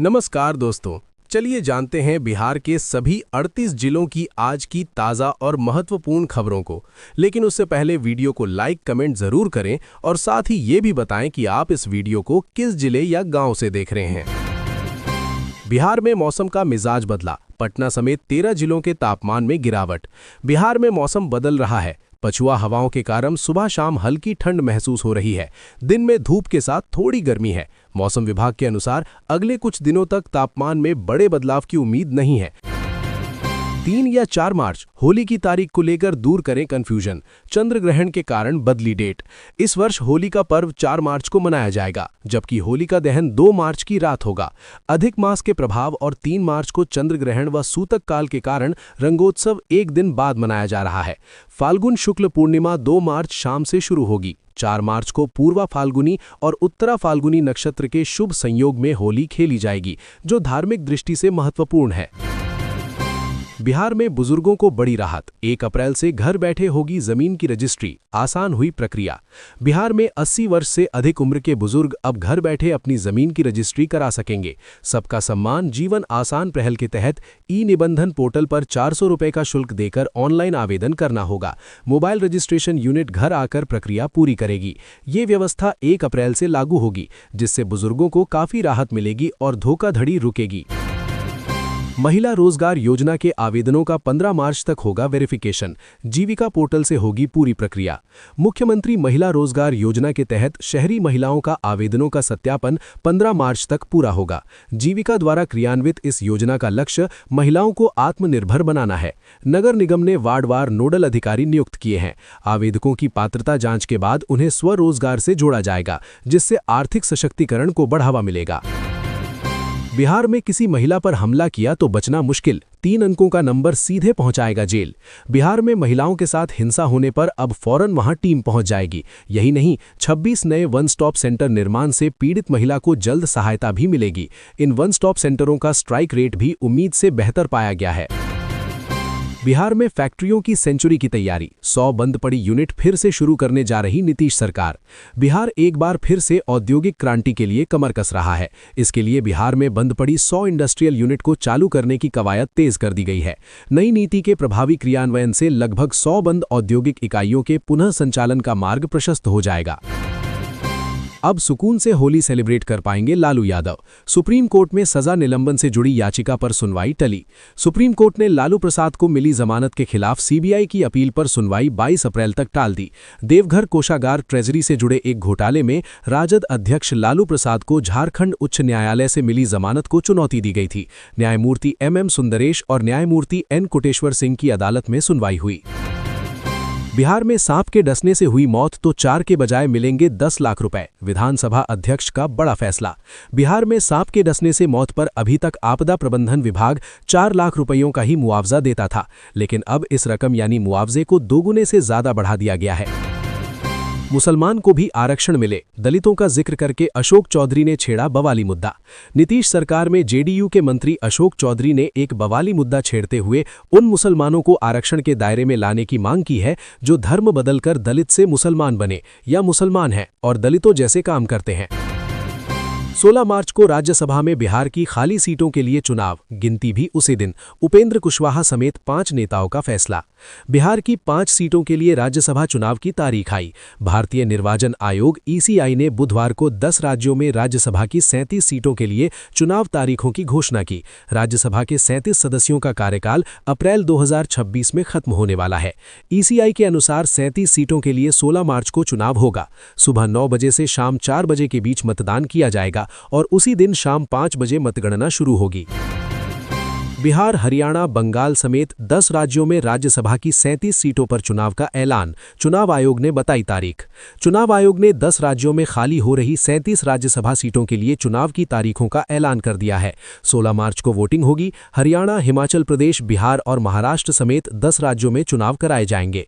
नमस्कार दोस्तों, चलिए जानते हैं बिहार के सभी 38 जिलों की आज की ताज़ा और महत्वपूर्ण खबरों को। लेकिन उससे पहले वीडियो को लाइक कमेंट ज़रूर करें और साथ ही ये भी बताएं कि आप इस वीडियो को किस जिले या गांव से देख रहे हैं। बिहार में मौसम का मिजाज बदला, पटना समेत 13 जिलों के तापमान में गिरावट। बिहार में मौसम बदल रहा है। पछुआ हवाओं के कारण सुबह शाम हल्की ठंड महसूस हो रही है। दिन में धूप के साथ थोड़ी गर्मी है। मौसम विभाग के अनुसार अगले कुछ दिनों तक तापमान में बड़े बदलाव की उम्मीद नहीं है। 3 या 4 मार्च होली की तारीख को लेकर दूर करें कंफ्यूजन। चंद्र ग्रहण के कारण बदली डेट। इस वर्ष होली का पर्व 4 मार्च को मनाया जाएगा, जबकि होलिका दहन 2 मार्च की रात होगा। अधिक मास के प्रभाव और 3 मार्च को चंद्र ग्रहण व सूतक काल के कारण रंगोत्सव एक दिन बाद मनाया जा रहा है। फाल्गुन शुक्ल पूर्णिमा 2 मार्च शाम से शुरू होगी। 4 मार्च को पूर्वा फाल्गुनी और उत्तरा फाल्गुनी नक्षत्र के शुभ संयोग में होली खेली जाएगी, जो धार्मिक दृष्टि से महत्वपूर्ण है। बिहार में बुजुर्गों को बड़ी राहत। 1 अप्रैल से घर बैठे होगी जमीन की रजिस्ट्री, आसान हुई प्रक्रिया। बिहार में 80 वर्ष से अधिक उम्र के बुजुर्ग अब घर बैठे अपनी जमीन की रजिस्ट्री करा सकेंगे। सबका सम्मान जीवन आसान पहल के तहत ई निबंधन पोर्टल पर 400 रुपये का शुल्क देकर ऑनलाइन आवेदन करना होगा। मोबाइल रजिस्ट्रेशन यूनिट घर आकर प्रक्रिया पूरी करेगी। ये व्यवस्था 1 अप्रैल से लागू होगी, जिससे बुजुर्गों को काफी राहत मिलेगी और धोखाधड़ी रुकेगी। महिला रोजगार योजना के आवेदनों का 15 मार्च तक होगा वेरिफिकेशन। जीविका पोर्टल से होगी पूरी प्रक्रिया। मुख्यमंत्री महिला रोजगार योजना के तहत शहरी महिलाओं का आवेदनों का सत्यापन 15 मार्च तक पूरा होगा। जीविका द्वारा क्रियान्वित इस योजना का लक्ष्य महिलाओं को आत्मनिर्भर बनाना है। नगर निगम ने वार्डवार नोडल अधिकारी नियुक्त किए हैं। आवेदकों की पात्रता जांच के बाद उन्हें स्वरोजगार से जोड़ा जाएगा, जिससे आर्थिक सशक्तिकरण को बढ़ावा मिलेगा। बिहार में किसी महिला पर हमला किया तो बचना मुश्किल। 3 अंकों का नंबर सीधे पहुंचाएगा जेल। बिहार में महिलाओं के साथ हिंसा होने पर अब फौरन वहां टीम पहुंच जाएगी। यही नहीं, 26 नए वन स्टॉप सेंटर निर्माण से पीड़ित महिला को जल्द सहायता भी मिलेगी। इन वन स्टॉप सेंटरों का स्ट्राइक रेट भी उम्मीद से बेहतर पाया गया है। बिहार में फैक्ट्रियों की सेंचुरी की तैयारी। 100 बंद पड़ी यूनिट फिर से शुरू करने जा रही नीतीश सरकार। बिहार एक बार फिर से औद्योगिक क्रांति के लिए कमर कस रहा है। इसके लिए बिहार में बंद पड़ी 100 इंडस्ट्रियल यूनिट को चालू करने की कवायद तेज कर दी गई है। नई नीति के प्रभावी क्रियान्वयन से लगभग 100 बंद औद्योगिक इकाइयों के पुनः संचालन का मार्ग प्रशस्त हो जाएगा। अब सुकून से होली सेलिब्रेट कर पाएंगे लालू यादव। सुप्रीम कोर्ट में सजा निलंबन से जुड़ी याचिका पर सुनवाई टली। सुप्रीम कोर्ट ने लालू प्रसाद को मिली जमानत के खिलाफ सीबीआई की अपील पर सुनवाई 22 अप्रैल तक टाल दी। देवघर कोषागार ट्रेजरी से जुड़े एक घोटाले में राजद अध्यक्ष लालू प्रसाद को झारखंड उच्च न्यायालय से मिली जमानत को चुनौती दी गई थी। न्यायमूर्ति MM सुंदरेश और न्यायमूर्ति N कोटेश्वर सिंह की अदालत में सुनवाई हुई। बिहार में सांप के डसने से हुई मौत तो 4 के बजाय मिलेंगे 10 लाख रुपए। विधानसभा अध्यक्ष का बड़ा फैसला। बिहार में सांप के डसने से मौत पर अभी तक आपदा प्रबंधन विभाग 4 लाख रुपयों का ही मुआवजा देता था, लेकिन अब इस रकम यानी मुआवजे को दोगुने से ज्यादा बढ़ा दिया गया है। मुसलमान को भी आरक्षण मिले, दलितों का जिक्र करके अशोक चौधरी ने छेड़ा बवाली मुद्दा। नीतीश सरकार में जेडीयू के मंत्री अशोक चौधरी ने एक बवाली मुद्दा छेड़ते हुए उन मुसलमानों को आरक्षण के दायरे में लाने की मांग की है जो धर्म बदलकर दलित से मुसलमान बने या मुसलमान हैं और दलितों जैसे काम करते हैं। 16 मार्च को राज्यसभा में बिहार की खाली सीटों के लिए चुनाव, गिनती भी उसी दिन। उपेंद्र कुशवाहा समेत 5 नेताओं का फैसला। बिहार की 5 सीटों के लिए राज्यसभा चुनाव की तारीख आई। भारतीय निर्वाचन आयोग ECI ने बुधवार को 10 राज्यों में राज्यसभा की 37 सीटों के लिए चुनाव तारीखों की घोषणा की। राज्यसभा के 37 सदस्यों का कार्यकाल अप्रैल 2026 में खत्म होने वाला है। ECI के अनुसार 37 सीटों के लिए 16 मार्च को चुनाव होगा। सुबह 9 बजे से शाम 4 बजे के बीच मतदान किया जाएगा और उसी दिन शाम 5 बजे मतगणना शुरू होगी। बिहार, हरियाणा, बंगाल समेत 10 राज्यों में राज्यसभा की 37 सीटों पर चुनाव का ऐलान। चुनाव आयोग ने बताई तारीख। चुनाव आयोग ने 10 राज्यों में खाली हो रही 37 राज्यसभा सीटों के लिए चुनाव की तारीखों का ऐलान कर दिया है। 16 मार्च को वोटिंग होगी। हरियाणा, हिमाचल प्रदेश, बिहार और महाराष्ट्र समेत 10 राज्यों में चुनाव कराए जाएंगे।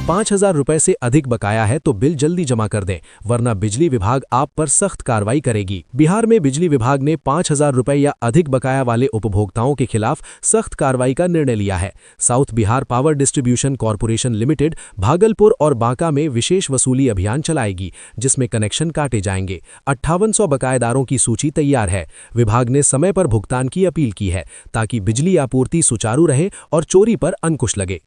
5,000 रुपए से अधिक बकाया है तो बिल जल्दी जमा कर दें, वरना बिजली विभाग आप पर सख्त कार्रवाई करेगी। बिहार में बिजली विभाग ने 5,000 रुपए या अधिक बकाया वाले उपभोक्ताओं के खिलाफ सख्त कार्रवाई का निर्णय लिया है। South Bihar power distribution corporation limited Bhagalpur और बांका में विशेष वसूली अभियान चलाएगी, जिसमें कनेक्शन काटे जाएंगे। 5800 बकायेदारों की सूची तैयार है। विभाग ने समय पर भुगतान की अपील की है, ताकि बिजली आपूर्ति सुचारू रहे और चोरी पर अंकुश लगे।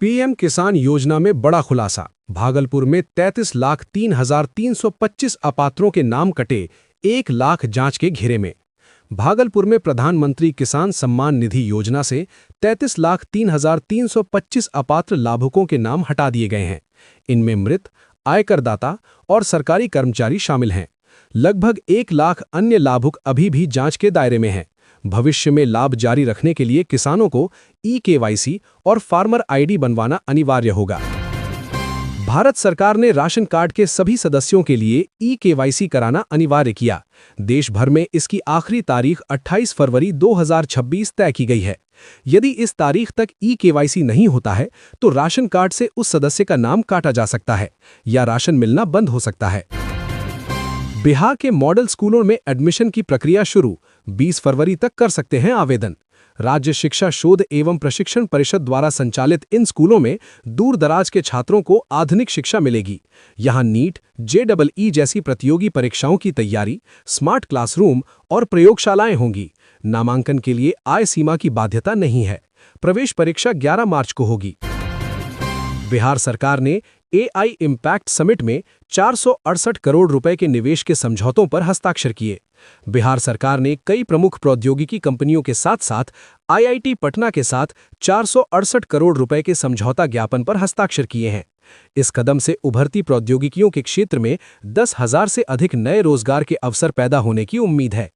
पीएम किसान योजना में बड़ा खुलासा। भागलपुर में 33,03,325 अपात्रों के नाम कटे, 1 लाख जांच के घेरे में। भागलपुर में प्रधानमंत्री किसान सम्मान निधि योजना से 33,03,325 अपात्र लाभुकों के नाम हटा दिए गए हैं। इनमें मृत, आयकरदाता और सरकारी कर्मचारी शामिल हैं। लगभग 1 लाख अन्य लाभुक अभी भी जांच के दायरे में हैं। भविष्य में लाभ जारी रखने के लिए किसानों को ई-केवाईसी और फार्मर आईडी बनवाना अनिवार्य होगा। भारत सरकार ने राशन कार्ड के सभी सदस्यों के लिए ई-केवाईसी कराना अनिवार्य किया। देश भर में इसकी आखिरी तारीख 28 फरवरी 2026 तय की गई है। यदि इस तारीख तक ई-केवाईसी नहीं होता है तो राशन कार्ड से उस सदस्य का नाम काटा जा सकता है या राशन मिलना बंद हो सकता है। बिहार के मॉडल स्कूलों में एडमिशन की प्रक्रिया शुरू, 20 फरवरी तक कर सकते हैं आवेदन। राज्य शिक्षा शोध एवं प्रशिक्षण परिषद द्वारा संचालित इन स्कूलों में दूर दराज के छात्रों को आधुनिक शिक्षा मिलेगी। यहां नीट, JEE जैसी प्रतियोगी परीक्षाओं की तैयारी, स्मार्ट क्लासरूम और प्रयोगशालाएं होंगी। नामांकन के लिए आय सीमा की बाध्यता नहीं है। प्रवेश परीक्षा 11 मार्च को होगी। बिहार सरकार ने AI इम्पैक्ट समिट में 468 करोड़ रुपए के निवेश के समझौतों पर हस्ताक्षर किए। बिहार सरकार ने कई प्रमुख प्रौद्योगिकी कंपनियों के साथ साथ IIT पटना के साथ 468 करोड़ रुपए के समझौता ज्ञापन पर हस्ताक्षर किए हैं। इस कदम से उभरती प्रौद्योगिकियों के क्षेत्र में 10,000 से अधिक नए रोजगार के अवसर पैदा होने की उम्मीद है।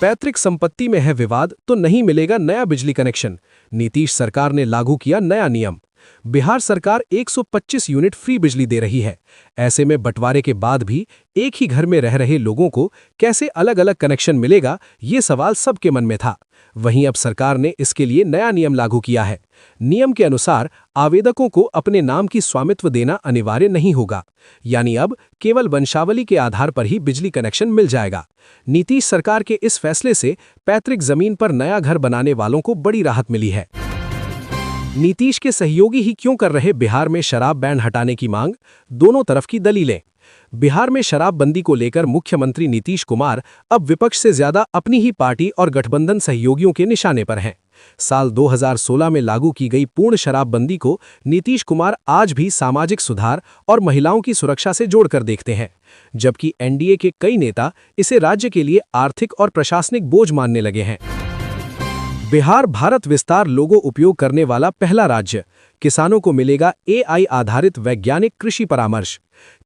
पैतृक संपत्ति में है विवाद तो नहीं मिलेगा नया बिजली कनेक्शन। नीतीश सरकार ने लागू किया नया नियम। बिहार सरकार 125 यूनिट फ्री बिजली दे रही है। ऐसे में बंटवारे के बाद भी एक ही घर में रह रहे लोगों को कैसे अलग अलग कनेक्शन मिलेगा, ये सवाल सबके मन में था। वहीं अब सरकार ने इसके लिए नया नियम लागू किया है। नियम के अनुसार आवेदकों को अपने नाम की स्वामित्व देना अनिवार्य नहीं होगा, यानी अब केवल वंशावली के आधार पर ही बिजली कनेक्शन मिल जाएगा। नीतीश सरकार के इस फैसले से पैतृक जमीन पर नया घर बनाने वालों को बड़ी राहत मिली है। नीतीश के सहयोगी ही क्यों कर रहे बिहार में शराब बैन हटाने की मांग, दोनों तरफ की दलीलें। बिहार में शराबबंदी को लेकर मुख्यमंत्री नीतीश कुमार अब विपक्ष से ज्यादा अपनी ही पार्टी और गठबंधन सहयोगियों के निशाने पर हैं। साल 2016 में लागू की गई पूर्ण शराबबंदी को नीतीश कुमार आज भी सामाजिक सुधार और महिलाओं की सुरक्षा से जोड़कर देखते हैं, जबकि एनडीए के कई नेता इसे राज्य के लिए आर्थिक और प्रशासनिक बोझ मानने लगे हैं। बिहार भारत विस्तार लोगो उपयोग करने वाला पहला राज्य। किसानों को मिलेगा AI आधारित वैज्ञानिक कृषि परामर्श।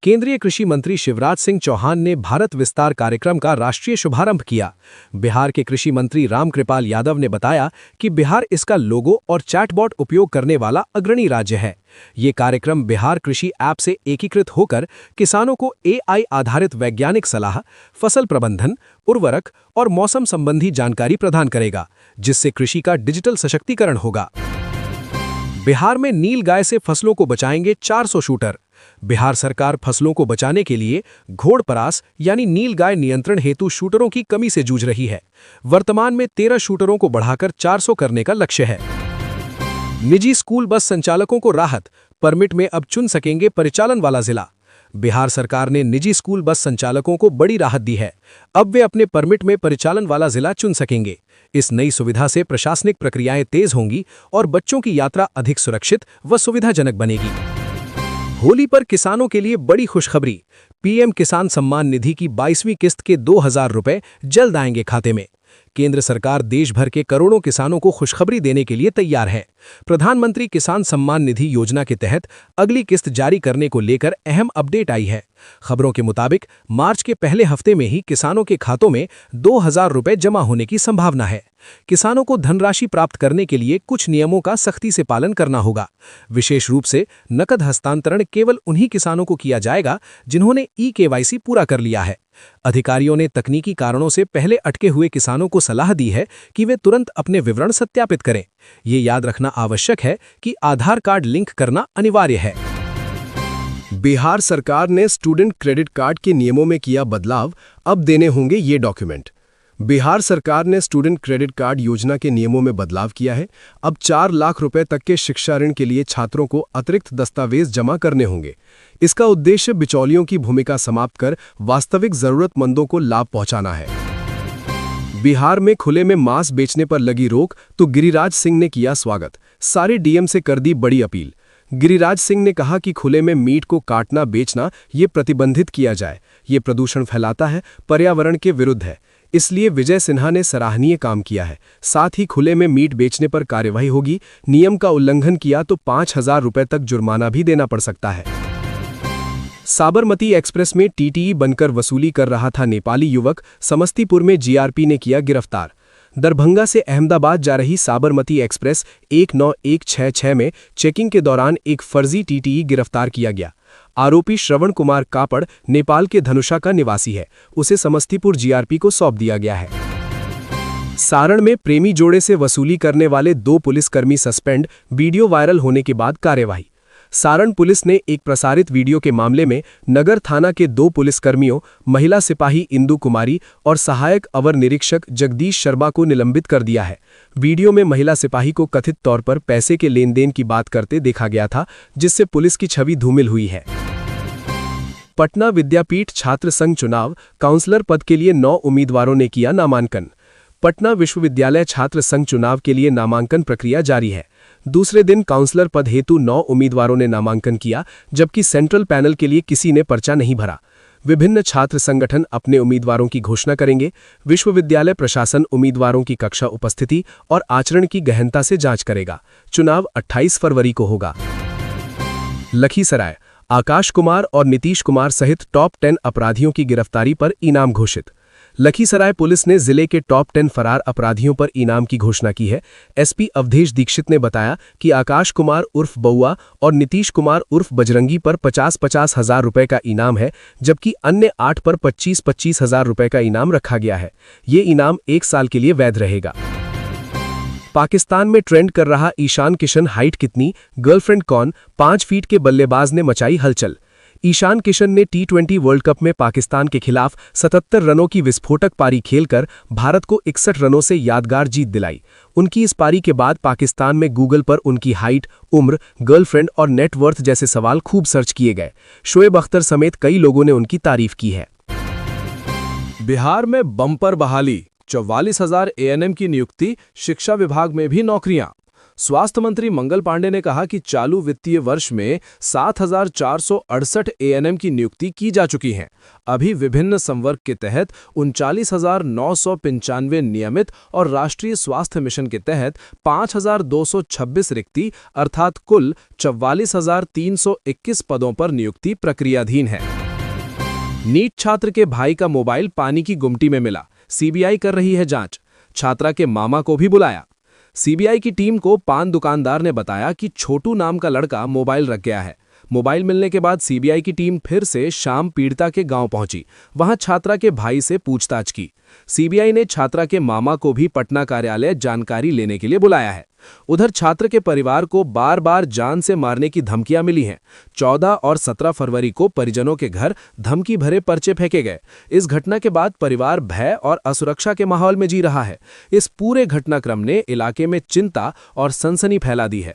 केंद्रीय कृषि मंत्री शिवराज सिंह चौहान ने भारत विस्तार कार्यक्रम का राष्ट्रीय शुभारंभ किया। बिहार के कृषि मंत्री रामकृपाल यादव ने बताया कि बिहार इसका लोगो और चैटबॉट उपयोग करने वाला अग्रणी राज्य है। ये कार्यक्रम बिहार कृषि ऐप से एकीकृत होकर किसानों को AI आधारित वैज्ञानिक सलाह, फसल प्रबंधन, उर्वरक और मौसम संबंधी जानकारी प्रदान करेगा, जिससे कृषि का डिजिटल सशक्तिकरण होगा। बिहार में नीलगाय से फसलों को बचाएंगे 400 शूटर। बिहार सरकार फसलों को बचाने के लिए घोड़परास यानी नीलगाय नियंत्रण हेतु शूटरों की कमी से जूझ रही है। वर्तमान में 13 शूटरों को बढ़ाकर 400 करने का लक्ष्य है। निजी स्कूल बस संचालकों को राहत, परमिट में अब चुन सकेंगे परिचालन वाला जिला। बिहार सरकार ने निजी स्कूल बस संचालकों को बड़ी राहत दी है। अब वे अपने परमिट में परिचालन वाला जिला चुन सकेंगे। इस नई सुविधा से प्रशासनिक प्रक्रियाएं तेज होंगी और बच्चों की यात्रा अधिक सुरक्षित व सुविधाजनक बनेगी। होली पर किसानों के लिए बड़ी खुशखबरी। पीएम किसान सम्मान निधि की 22वीं किस्त के 2,000 रुपए जल्द आएंगे खाते में। केंद्र सरकार देश भर के करोड़ों किसानों को खुशखबरी देने के लिए तैयार है। प्रधानमंत्री किसान सम्मान निधि योजना के तहत अगली किस्त जारी करने को लेकर अहम अपडेट आई है। खबरों के मुताबिक मार्च के पहले हफ्ते में ही किसानों के खातों में 2,000 रुपए जमा होने की संभावना है। किसानों को धनराशि प्राप्त करने के लिए कुछ नियमों का सख्ती से पालन करना होगा। विशेष रूप से नकद हस्तांतरण केवल उन्हीं किसानों को किया जाएगा जिन्होंने ई-केवाईसी पूरा कर लिया है। अधिकारियों ने तकनीकी कारणों से पहले अटके हुए किसानों को सलाह दी है कि वे तुरंत अपने विवरण सत्यापित करें। ये याद रखना आवश्यक है कि आधार कार्ड लिंक करना अनिवार्य है। बिहार सरकार ने स्टूडेंट क्रेडिट कार्ड के नियमों में किया बदलाव, अब देने होंगे ये डॉक्यूमेंट। बिहार सरकार ने स्टूडेंट क्रेडिट कार्ड योजना के नियमों में बदलाव किया है। अब 4 लाख रुपए तक के शिक्षा ऋण के लिए छात्रों को अतिरिक्त दस्तावेज जमा करने होंगे। इसका उद्देश्य बिचौलियों की भूमिका समाप्त कर वास्तविक जरूरतमंदों को लाभ पहुंचाना है। बिहार में खुले में मांस बेचने पर लगी रोक तो गिरिराज सिंह ने किया स्वागत, सारे डीएम से कर दी बड़ी अपील। गिरिराज सिंह ने कहा कि खुले में मीट को काटना बेचना ये प्रतिबंधित किया जाए, ये प्रदूषण फैलाता है, पर्यावरण के विरुद्ध है। इसलिए विजय सिन्हा ने सराहनीय काम किया है। साथ ही खुले में मीट बेचने पर कार्यवाही होगी, नियम का उल्लंघन किया तो 5,000 रुपए तक जुर्माना भी देना पड़ सकता है। साबरमती एक्सप्रेस में टीटीई बनकर वसूली कर रहा था नेपाली युवक, समस्तीपुर में जीआरपी ने किया गिरफ्तार। दरभंगा से अहमदाबाद जा रही साबरमती एक्सप्रेस 19166 में चेकिंग के दौरान एक फर्जी टीटीई गिरफ्तार किया गया। आरोपी श्रवण कुमार कापड़ नेपाल के धनुषा का निवासी है, उसे समस्तीपुर जीआरपी को सौंप दिया गया है। सारण में प्रेमी जोड़े से वसूली करने वाले 2 पुलिसकर्मी सस्पेंड, वीडियो वायरल होने के बाद कार्यवाही। सारण पुलिस ने एक प्रसारित वीडियो के मामले में नगर थाना के 2 पुलिसकर्मियों, महिला सिपाही इंदु कुमारी और सहायक अवर निरीक्षक जगदीश शर्मा को निलंबित कर दिया है। वीडियो में महिला सिपाही को कथित तौर पर पैसे के लेन देन की बात करते देखा गया था, जिससे पुलिस की छवि धूमिल हुई है। पटना विद्यापीठ छात्र संघ चुनाव, काउंसलर पद के लिए 9 उम्मीदवारों ने किया नामांकन। पटना विश्वविद्यालय छात्र संघ चुनाव के लिए नामांकन प्रक्रिया जारी है। दूसरे दिन काउंसलर पद हेतु 9 उम्मीदवारों ने नामांकन किया, जबकि सेंट्रल पैनल के लिए किसी ने पर्चा नहीं भरा। विभिन्न छात्र संगठन अपने उम्मीदवारों की घोषणा करेंगे। विश्वविद्यालय प्रशासन उम्मीदवारों की कक्षा उपस्थिति और आचरण की गहनता से जांच करेगा। चुनाव 28 फरवरी को होगा। लखीसराय, आकाश कुमार और नीतीश कुमार सहित टॉप 10 अपराधियों की गिरफ्तारी पर इनाम घोषित। लखीसराय पुलिस ने जिले के टॉप 10 फरार अपराधियों पर इनाम की घोषणा की है। एसपी अवधेश दीक्षित ने बताया कि आकाश कुमार उर्फ बउआ और नीतीश कुमार उर्फ बजरंगी पर 50-50 हजार रुपए का इनाम है, जबकि अन्य 8 पर 25-25 हजार रुपए का इनाम रखा गया है। ये इनाम 1 साल के लिए वैध रहेगा। पाकिस्तान में ट्रेंड कर रहा ईशान किशन हाइट कितनी, गर्लफ्रेंड कौन, 5 फीट के बल्लेबाज ने मचाई हलचल। ईशान किशन ने T20 वर्ल्ड कप में पाकिस्तान के खिलाफ 77 रनों की विस्फोटक पारी खेलकर भारत को 61 रनों से यादगार जीत दिलाई। उनकी इस पारी के बाद पाकिस्तान में गूगल पर उनकी हाइट, उम्र, गर्लफ्रेंड और नेटवर्थ जैसे सवाल खूब सर्च किए गए। शोएब अख्तर समेत कई लोगों ने उनकी तारीफ की है। बिहार में बम्पर बहाली, 44,000 एएनएम की नियुक्ति, शिक्षा विभाग में भी नौकरियां। स्वास्थ्य मंत्री मंगल पांडे ने कहा कि चालू वित्तीय वर्ष में 7,468 एएनएम की नियुक्ति की जा चुकी हैं। अभी विभिन्न संवर्ग के तहत 39,995 नियमित और राष्ट्रीय स्वास्थ्य मिशन के तहत 5,226 रिक्ति अर्थात कुल 44,321 पदों पर नियुक्ति प्रक्रियाधीन है। नीट छात्र के भाई का मोबाइल पानी की गुमटी में मिला, सीबीआई कर रही है जांच। छात्रा के मामा को भी बुलाया। सीबीआई की टीम को पान दुकानदार ने बताया कि छोटू नाम का लड़का मोबाइल रख गया है। मोबाइल मिलने के बाद सीबीआई की टीम फिर से शाम पीड़िता के गांव पहुंची। वहां छात्रा के भाई से पूछताछ की। सीबीआई ने छात्रा के मामा को भी पटना कार्यालय जानकारी लेने के लिए बुलाया है। उधर छात्र के परिवार को बार बार जान से मारने की धमकियां मिली हैं। 14 और 17 फरवरी को परिजनों के घर धमकी भरे पर्चे फेंके गए। इस घटना के बाद परिवार भय और असुरक्षा के माहौल में जी रहा है। इस पूरे घटनाक्रम ने इलाके में चिंता और सनसनी फैला दी है।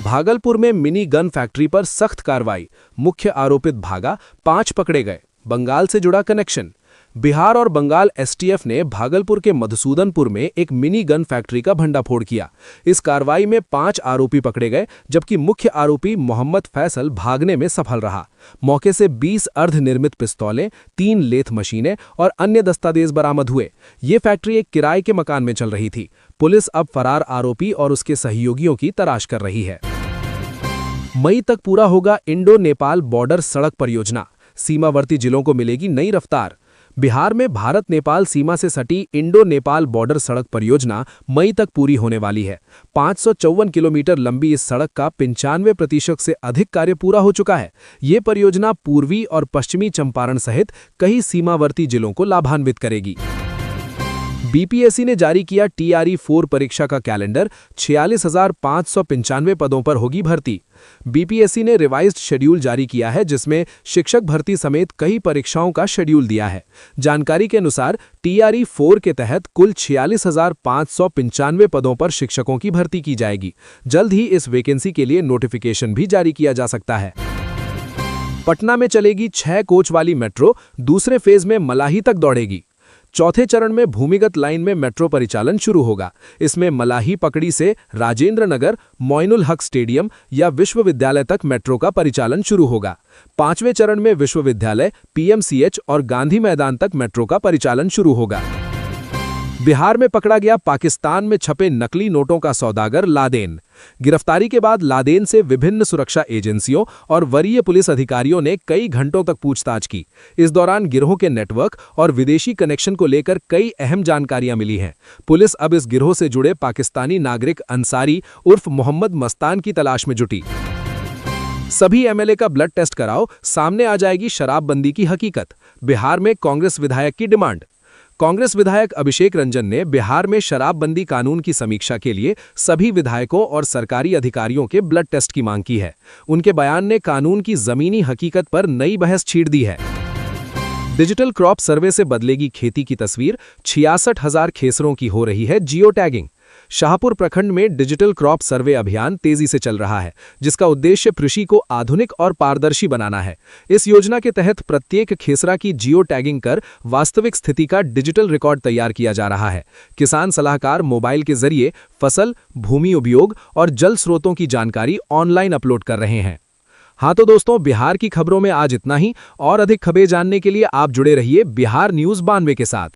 भागलपुर में मिनी गन फैक्ट्री पर सख्त कार्रवाई, मुख्य आरोपित भागा, 5 पकड़े गए। बंगाल से जुड़ा कनेक्शन। बिहार और बंगाल एसटीएफ ने भागलपुर के मधुसूदनपुर में एक मिनी गन फैक्ट्री का भंडाफोड़ किया। इस कार्रवाई में 5 आरोपी पकड़े गए, जबकि मुख्य आरोपी मोहम्मद फैसल भागने में सफल रहा। मौके से 20 अर्धनिर्मित पिस्तौलें, 3 लेथ मशीनें और अन्य दस्तावेज बरामद हुए। ये फैक्ट्री एक किराए के मकान में चल रही थी। पुलिस अब फरार आरोपी और उसके सहयोगियों की तलाश कर रही है। मई तक पूरा होगा इंडो नेपाल बॉर्डर सड़क परियोजना, सीमावर्ती जिलों को मिलेगी नई रफ्तार। बिहार में भारत नेपाल सीमा से सटी इंडो नेपाल बॉर्डर सड़क परियोजना मई तक पूरी होने वाली है। 554 किलोमीटर लंबी इस सड़क का 95% से अधिक कार्य पूरा हो चुका है। ये परियोजना पूर्वी और पश्चिमी चंपारण सहित कई सीमावर्ती जिलों को लाभान्वित करेगी। बीपीएससी ने जारी किया टीआरई 4 परीक्षा का कैलेंडर, 46,595 पदों पर होगी भर्ती। बीपीएससी ने रिवाइज्ड शेड्यूल जारी किया है, जिसमें शिक्षक भर्ती समेत कई परीक्षाओं का शेड्यूल दिया है। जानकारी के अनुसार टीआरई 4 के तहत कुल 46,595 पदों पर शिक्षकों की भर्ती की जाएगी। जल्द ही इस वैकेंसी के लिए नोटिफिकेशन भी जारी किया जा सकता है। पटना में चलेगी 6 कोच वाली मेट्रो, दूसरे फेज में मलाही तक दौड़ेगी। चौथे चरण में भूमिगत लाइन में मेट्रो परिचालन शुरू होगा। इसमें मलाही पकड़ी से राजेंद्र नगर, मोइनुल हक स्टेडियम या विश्वविद्यालय तक मेट्रो का परिचालन शुरू होगा। 5वें चरण में विश्वविद्यालय, पीएमसीएच और गांधी मैदान तक मेट्रो का परिचालन शुरू होगा। बिहार में पकड़ा गया पाकिस्तान में छपे नकली नोटों का सौदागर लादेन। गिरफ्तारी के बाद लादेन से विभिन्न सुरक्षा एजेंसियों और वरीय पुलिस अधिकारियों ने कई घंटों तक पूछताछ की। इस दौरान गिरोह के नेटवर्क और विदेशी कनेक्शन को लेकर कई अहम जानकारियां मिली हैं। पुलिस अब इस गिरोह से जुड़े पाकिस्तानी नागरिक अंसारी उर्फ मोहम्मद मस्तान की तलाश में जुटी। सभी एमएलए का ब्लड टेस्ट कराओ, सामने आ जाएगी शराबबंदी की हकीकत। बिहार में कांग्रेस विधायक की डिमांड। कांग्रेस विधायक अभिषेक रंजन ने बिहार में शराबबंदी कानून की समीक्षा के लिए सभी विधायकों और सरकारी अधिकारियों के ब्लड टेस्ट की मांग की है। उनके बयान ने कानून की जमीनी हकीकत पर नई बहस छेड़ दी है। डिजिटल क्रॉप सर्वे से बदलेगी खेती की तस्वीर, 66,000 खेसरों की हो रही है जियो टैगिंग। शाहपुर प्रखंड में डिजिटल क्रॉप सर्वे अभियान तेजी से चल रहा है, जिसका उद्देश्य कृषि को आधुनिक और पारदर्शी बनाना है। इस योजना के तहत प्रत्येक खेसरा की जियो टैगिंग कर वास्तविक स्थिति का डिजिटल रिकॉर्ड तैयार किया जा रहा है। किसान सलाहकार मोबाइल के जरिए फसल, भूमि उपयोग और जल स्रोतों की जानकारी ऑनलाइन अपलोड कर रहे हैं। हाँ तो दोस्तों, बिहार की खबरों में आज इतना ही। और अधिक खबरें जानने के लिए आप जुड़े रहिए बिहार न्यूज़ 92 के साथ।